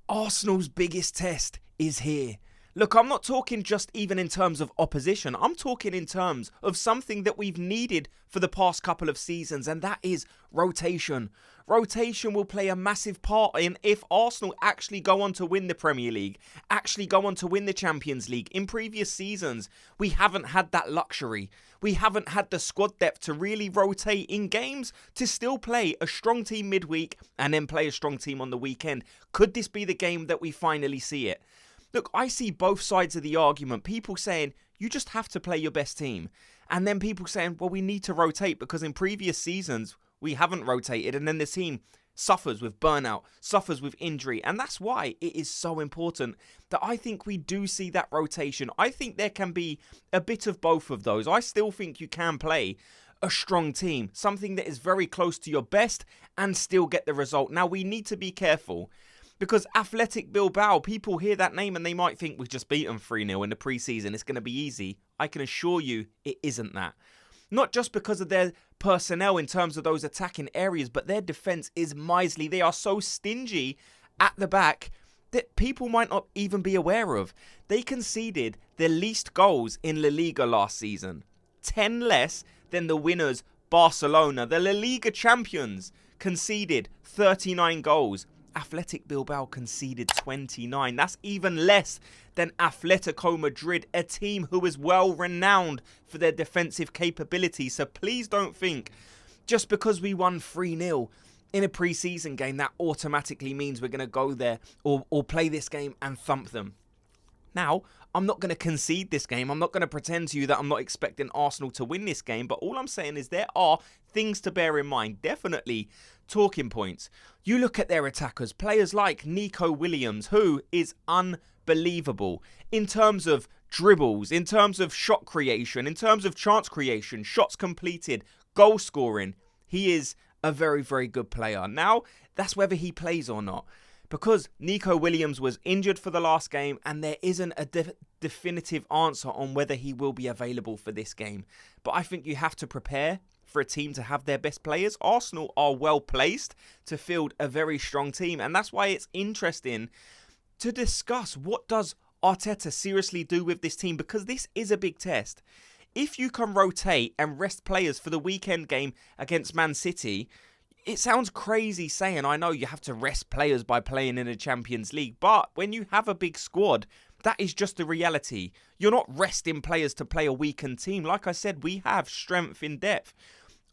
Arsenal's biggest test is here. Look, I'm not talking just even in terms of opposition. I'm talking in terms of something that we've needed for the past couple of seasons, and that is rotation. Rotation will play a massive part in if Arsenal actually go on to win the Premier League, actually go on to win the Champions League. In previous seasons, we haven't had that luxury. We haven't had the squad depth to really rotate in games to still play a strong team midweek and then play a strong team on the weekend. Could this be the game that we finally see it? Look, I see both sides of the argument. People saying, you just have to play your best team. And then people saying, well, we need to rotate because in previous seasons, we haven't rotated. And then the team suffers with burnout, suffers with injury. And that's why it is so important that I think we do see that rotation. I think there can be a bit of both of those. I still think you can play a strong team, something that is very close to your best and still get the result. Now, we need to be careful. Because Athletic Bilbao, people hear that name and they might think we've just beaten 3-0 in the pre-season. It's going to be easy. I can assure you it isn't that. Not just because of their personnel in terms of those attacking areas, but their defence is miserly. They are so stingy at the back that people might not even be aware of. They conceded the least goals in La Liga last season. 10 less than the winners, Barcelona. The La Liga champions conceded 39 goals. Athletic Bilbao conceded 29. That's even less than Atletico Madrid, a team who is well renowned for their defensive capability. So please don't think just because we won 3-0 in a pre-season game that automatically means we're going to go there or play this game and thump them. Now, I'm not going to concede this game. I'm not going to pretend to you that I'm not expecting Arsenal to win this game. But all I'm saying is there are things to bear in mind. Definitely talking points. You look at their attackers, players like Nico Williams, who is unbelievable in terms of dribbles, in terms of shot creation, in terms of chance creation, shots completed, goal scoring. He is a very, very good player. Now, that's whether he plays or not. Because Nico Williams was injured for the last game and there isn't a definitive answer on whether he will be available for this game. But I think you have to prepare for a team to have their best players. Arsenal are well placed to field a very strong team. And that's why it's interesting to discuss what does Arteta seriously do with this team, because this is a big test. If you can rotate and rest players for the weekend game against Man City, it sounds crazy saying, I know you have to rest players by playing in the Champions League, but when you have a big squad, that is just the reality. You're not resting players to play a weakened team. Like I said, we have strength in depth.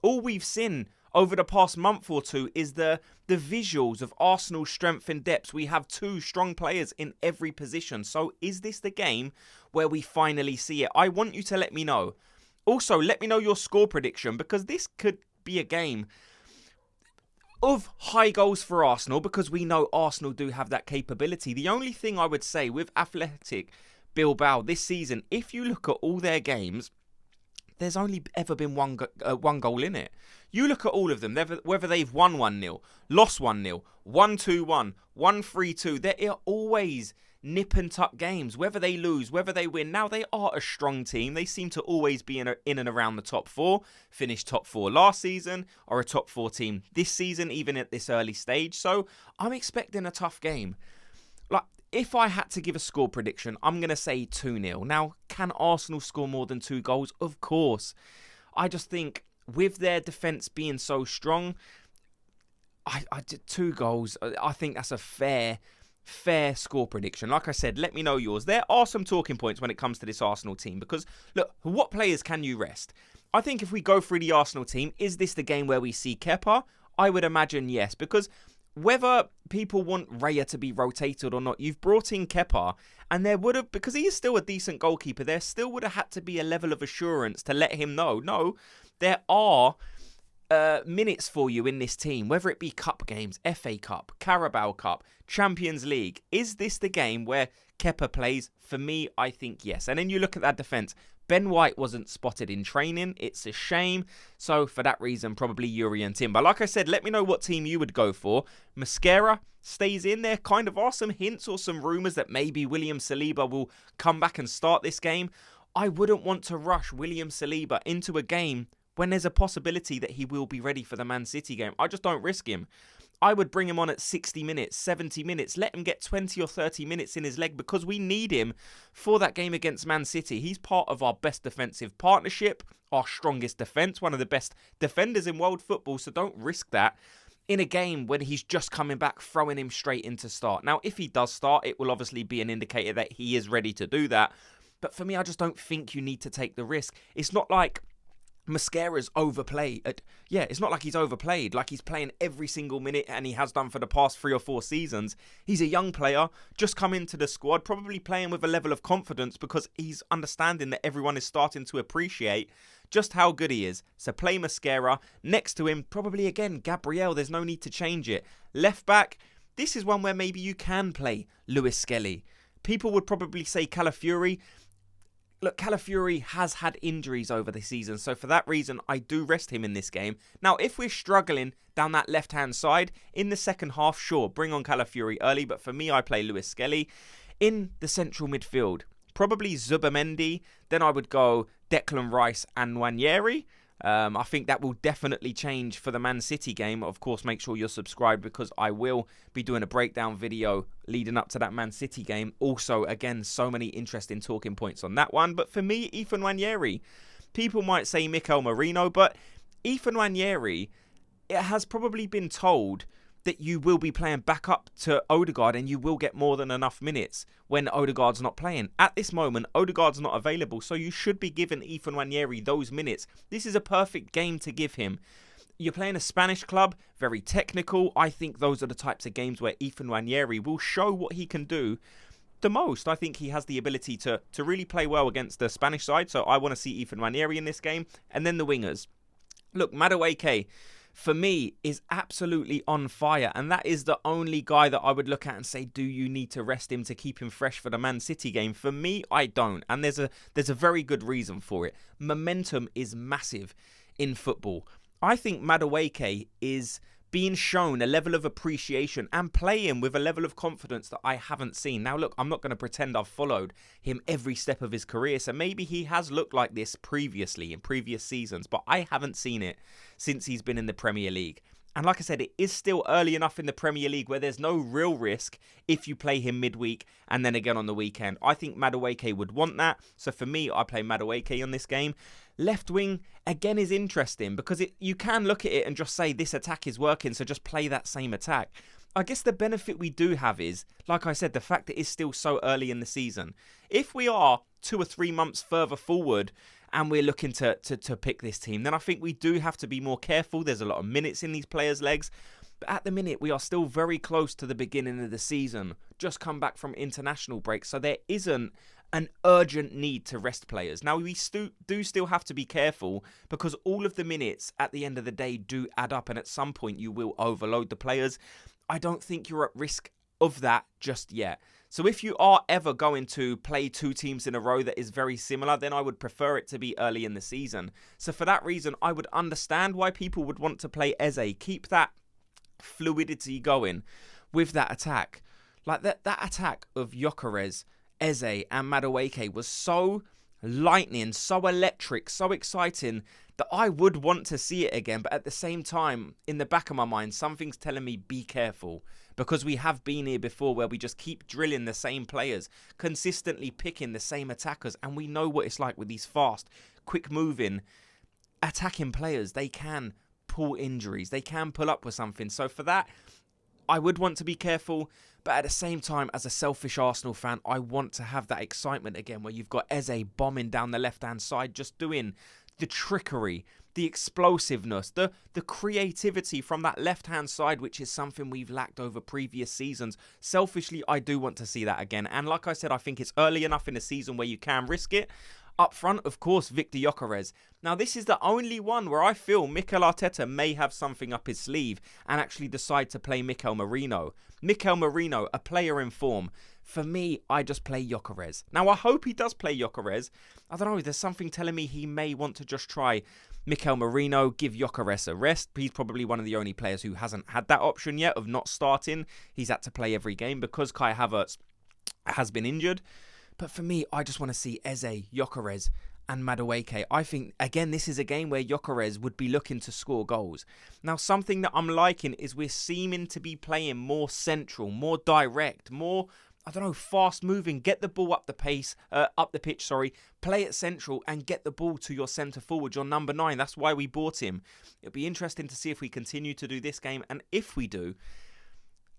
All we've seen over the past month or two is the visuals of Arsenal's strength in depth. We have 2 strong players in every position. So is this the game where we finally see it? I want you to let me know. Also, let me know your score prediction, because this could be a game of high goals for Arsenal, because we know Arsenal do have that capability. The only thing I would say with Athletic Bilbao this season, if you look at all their games, there's only ever been one goal in it. You look at all of them, whether they've won 1-0, lost 1-0, won 2-1, won 3-2, they are always nip and tuck games, whether they lose, whether they win. Now, they are a strong team. They seem to always be in and around the top 4. Finished top 4 last season, or a top 4 team this season, even at this early stage. So I'm expecting a tough game. Like, if I had to give a score prediction, I'm going to say 2-0. Now, can Arsenal score more than 2 goals? Of course. I just think with their defence being so strong, I did 2 goals. I think that's a fair score prediction. Like I said, let me know yours. There are some talking points when it comes to this Arsenal team, because look, what players can you rest? I think if we go through the Arsenal team, is this the game where we see Kepa? I would imagine yes, because whether people want Raya to be rotated or not, you've brought in Kepa, and there would have, because he is still a decent goalkeeper, there still would have had to be a level of assurance to let him know, no, there are minutes for you in this team, whether it be cup games, FA Cup, Carabao Cup, Champions League. Is this the game where Kepa plays? For me, I think yes. And then you look at that defence. Ben White wasn't spotted in training. It's a shame. So for that reason, probably Yuri and Timber. Like I said, let me know what team you would go for. Mascara stays in there. Kind of are some hints or some rumours that maybe William Saliba will come back and start this game. I wouldn't want to rush William Saliba into a game when there's a possibility that he will be ready for the Man City game. I just don't risk him. I would bring him on at 60 minutes, 70 minutes. Let him get 20 or 30 minutes in his leg because we need him for that game against Man City. He's part of our best defensive partnership, our strongest defence, one of the best defenders in world football. So don't risk that in a game when he's just coming back, throwing him straight into start. Now, if he does start, it will obviously be an indicator that he is ready to do that. But for me, I just don't think you need to take the risk. It's not like Mosquera's overplayed. It's not like he's overplayed. Like he's playing every single minute and he has done for the past 3 or 4 seasons. He's a young player, just come into the squad, probably playing with a level of confidence because he's understanding that everyone is starting to appreciate just how good he is. So play Mosquera. Next to him, probably again, Gabriel. There's no need to change it. Left back, this is one where maybe you can play Lewis-Skelly. People would probably say Calafiori. Look, Calafiori has had injuries over the season, so for that reason, I do rest him in this game. Now, if we're struggling down that left-hand side, in the second half, sure, bring on Calafiori early, but for me, I play Lewis-Skelly. In the central midfield, probably Zubimendi, then I would go Declan Rice and Nwaneri. I think that will definitely change for the Man City game. Of course, make sure you're subscribed because I will be doing a breakdown video leading up to that Man City game. Also, again, so many interesting talking points on that one. But for me, Nwaneri, people might say Mikel Merino, but Nwaneri, it has probably been told that you will be playing back up to Odegaard and you will get more than enough minutes when Odegaard's not playing. At this moment, Odegaard's not available, so you should be giving Nwaneri those minutes. This is a perfect game to give him. You're playing a Spanish club, very technical. I think those are the types of games where Nwaneri will show what he can do the most. I think he has the ability to really play well against the Spanish side, so I want to see Nwaneri in this game. And then the wingers. Look, Madueke, for me, is absolutely on fire. And that is the only guy that I would look at and say, do you need to rest him to keep him fresh for the Man City game? For me, I don't. And there's a very good reason for it. Momentum is massive in football. I think Madueke is being shown a level of appreciation and playing with a level of confidence that I haven't seen. Now, look, I'm not going to pretend I've followed him every step of his career, so maybe he has looked like this previously in previous seasons, but I haven't seen it since he's been in the Premier League. And like I said, it is still early enough in the Premier League where there's no real risk if you play him midweek and then again on the weekend. I think Madueke would want that. So for me, I play Madueke on this game. Left wing, again, is interesting because you can look at it and just say this attack is working, so just play that same attack. I guess the benefit we do have is, like I said, the fact that it's still so early in the season. If we are 2 or 3 months further forward and we're looking to pick this team, then I think we do have to be more careful. There's a lot of minutes in these players' legs. But at the minute, we are still very close to the beginning of the season. Just come back from international break. So there isn't an urgent need to rest players. Now, we do still have to be careful because all of the minutes at the end of the day do add up. And at some point, you will overload the players. I don't think you're at risk of that just yet. So if you are ever going to play 2 teams in a row that is very similar, then I would prefer it to be early in the season. So for that reason, I would understand why people would want to play Eze. Keep that fluidity going with that attack. Like that attack of Gyökeres, Eze and Madueke was so lightning, so electric, so exciting that I would want to see it again. But at the same time, in the back of my mind, something's telling me be careful. Because we have been here before where we just keep drilling the same players, consistently picking the same attackers. And we know what it's like with these fast, quick-moving, attacking players. They can pull injuries. They can pull up with something. So for that, I would want to be careful. But at the same time, as a selfish Arsenal fan, I want to have that excitement again where you've got Eze bombing down the left-hand side, just doing the trickery, the explosiveness, the creativity from that left-hand side, which is something we've lacked over previous seasons. Selfishly, I do want to see that again. And like I said, I think it's early enough in the season where you can risk it. Up front, of course, Viktor Gyökeres. Now, this is the only one where I feel Mikel Arteta may have something up his sleeve and actually decide to play Mikel Merino. Mikel Merino, a player in form. For me, I just play Gyökeres. Now, I hope he does play Gyökeres. I don't know, there's something telling me he may want to just try Mikel Merino, give Gyökeres a rest. He's probably one of the only players who hasn't had that option yet of not starting. He's had to play every game because Kai Havertz has been injured. But for me, I just want to see Eze, Gyökeres and Madueke. I think, again, this is a game where Gyökeres would be looking to score goals. Now, something that I'm liking is we're seeming to be playing more central, more direct, more, I don't know, fast moving. Get the ball up the pitch, play it central and get the ball to your centre forward, your number 9. That's why we bought him. It'll be interesting to see if we continue to do this game. And if we do,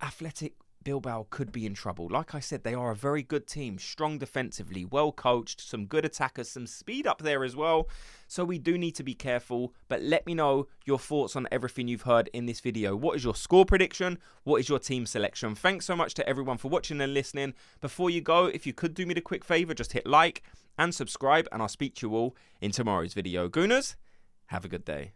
Athletic Bilbao could be in trouble. Like I said, they are a very good team, strong defensively, well coached, some good attackers, some speed up there as well. So we do need to be careful, but let me know your thoughts on everything you've heard in this video. What is your score prediction? What is your team selection? Thanks so much to everyone for watching and listening. Before you go, if you could do me the quick favour, just hit like and subscribe, and I'll speak to you all in tomorrow's video. Gooners, have a good day.